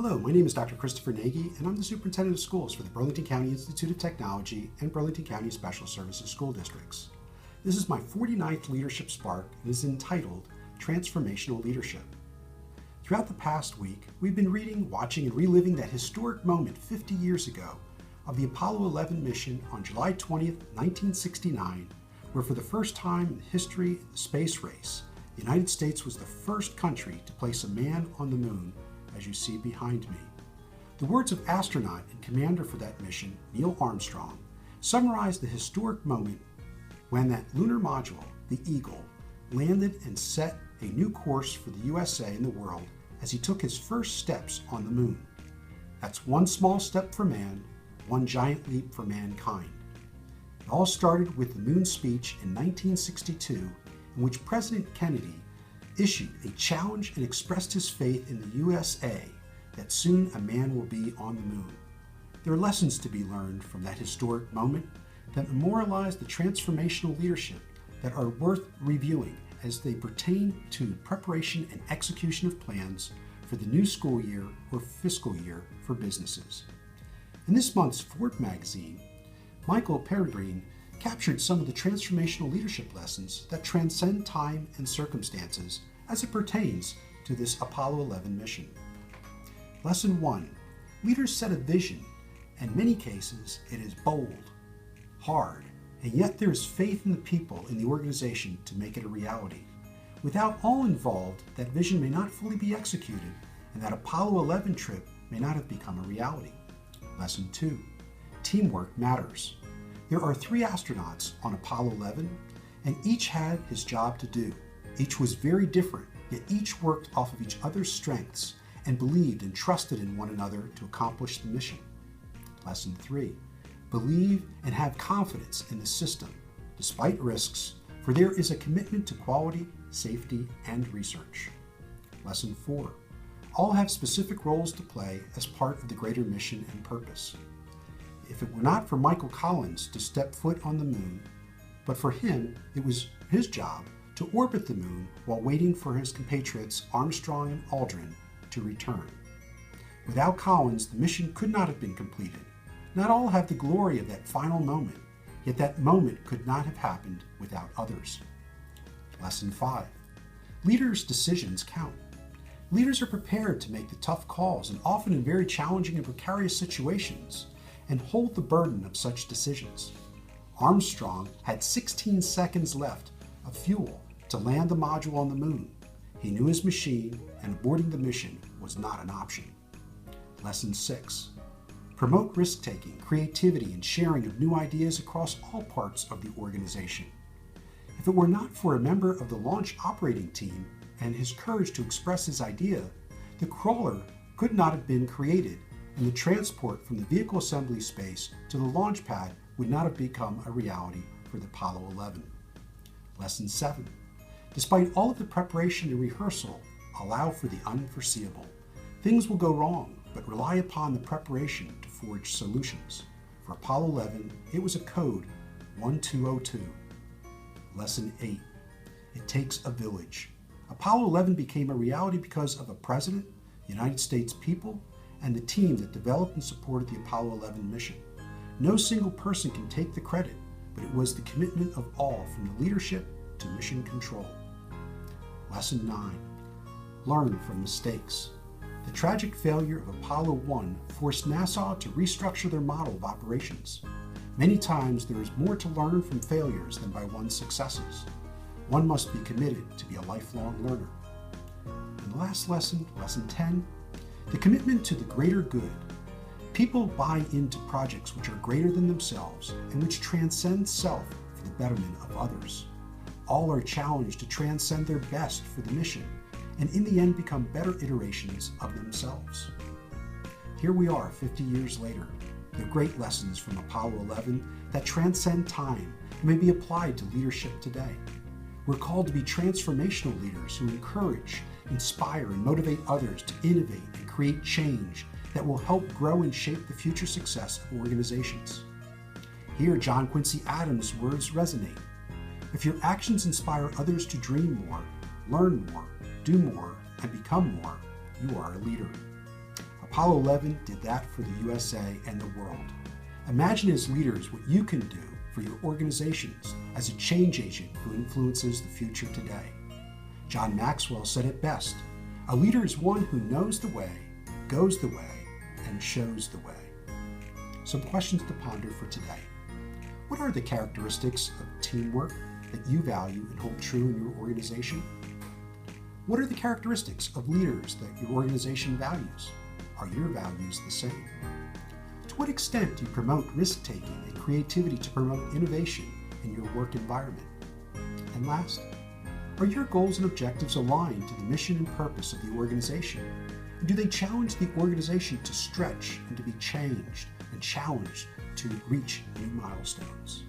Hello, my name is Dr. Christopher Nagy, and I'm the Superintendent of Schools for the Burlington County Institute of Technology and Burlington County Special Services School Districts. This is my 49th Leadership Spark and is entitled Transformational Leadership. Throughout the past week, we've been reading, watching, and reliving that historic moment 50 years ago of the Apollo 11 mission on July 20th, 1969, where for the first time in the history of the space race, the United States was the first country to place a man on the moon, as you see behind me. The words of astronaut and commander for that mission, Neil Armstrong, summarize the historic moment when that lunar module, the Eagle, landed and set a new course for the USA and the world as he took his first steps on the moon. That's one small step for man, one giant leap for mankind. It all started with the moon speech in 1962, in which President Kennedy issued a challenge and expressed his faith in the USA that soon a man will be on the moon. There are lessons to be learned from that historic moment that memorialize the transformational leadership that are worth reviewing as they pertain to preparation and execution of plans for the new school year or fiscal year for businesses. In this month's Ford magazine, Michael Peregrine captured some of the transformational leadership lessons that transcend time and circumstances as it pertains to this Apollo 11 mission. Lesson 1. Leaders set a vision. In many cases, it is bold, hard, and yet there is faith in the people in the organization to make it a reality. Without all involved, that vision may not fully be executed, and that Apollo 11 trip may not have become a reality. Lesson 2. Teamwork matters. There are 3 astronauts on Apollo 11, and each had his job to do. Each was very different, yet each worked off of each other's strengths and believed and trusted in one another to accomplish the mission. Lesson 3. Believe and have confidence in the system, despite risks, for there is a commitment to quality, safety, and research. Lesson 4. All have specific roles to play as part of the greater mission and purpose. If it were not for Michael Collins to step foot on the moon, but for him, it was his job to orbit the moon while waiting for his compatriots Armstrong and Aldrin to return. Without Collins, the mission could not have been completed. Not all have the glory of that final moment, yet that moment could not have happened without others. Lesson 5. Leaders' decisions count. Leaders are prepared to make the tough calls and often in very challenging and precarious situations, and hold the burden of such decisions. Armstrong had 16 seconds left of fuel to land the module on the moon. He knew his machine, and aborting the mission was not an option. Lesson 6. Promote risk-taking, creativity, and sharing of new ideas across all parts of the organization. If it were not for a member of the launch operating team and his courage to express his idea, the crawler could not have been created, and the transport from the vehicle assembly space to the launch pad would not have become a reality for the Apollo 11. Lesson 7. Despite all of the preparation and rehearsal, allow for the unforeseeable. Things will go wrong, but rely upon the preparation to forge solutions. For Apollo 11, it was a code 1202. Lesson 8. It takes a village. Apollo 11 became a reality because of a president, the United States people, and the team that developed and supported the Apollo 11 mission. No single person can take the credit, but it was the commitment of all, from the leadership to mission control. Lesson 9. Learn from mistakes. The tragic failure of Apollo 1 forced NASA to restructure their model of operations. Many times there is more to learn from failures than by one's successes. One must be committed to be a lifelong learner. And the last lesson, lesson 10, the commitment to the greater good. People buy into projects which are greater than themselves and which transcend self for the betterment of others. All are challenged to transcend their best for the mission and in the end become better iterations of themselves. Here we are 50 years later. There are great lessons from Apollo 11 that transcend time and may be applied to leadership today. We're called to be transformational leaders who encourage, inspire, and motivate others to innovate and create change that will help grow and shape the future success of organizations. Here, John Quincy Adams' words resonate. If your actions inspire others to dream more, learn more, do more, and become more, you are a leader. Apollo 11 did that for the USA and the world. Imagine as leaders what you can do for your organizations as a change agent who influences the future today. John Maxwell said it best, "A leader is one who knows the way, goes the way, and shows the way." Some questions to ponder for today. What are the characteristics of teamwork that you value and hold true in your organization? What are the characteristics of leaders that your organization values? Are your values the same? To what extent do you promote risk-taking and creativity to promote innovation in your work environment? And last, are your goals and objectives aligned to the mission and purpose of the organization? And do they challenge the organization to stretch and to be changed and challenged to reach new milestones?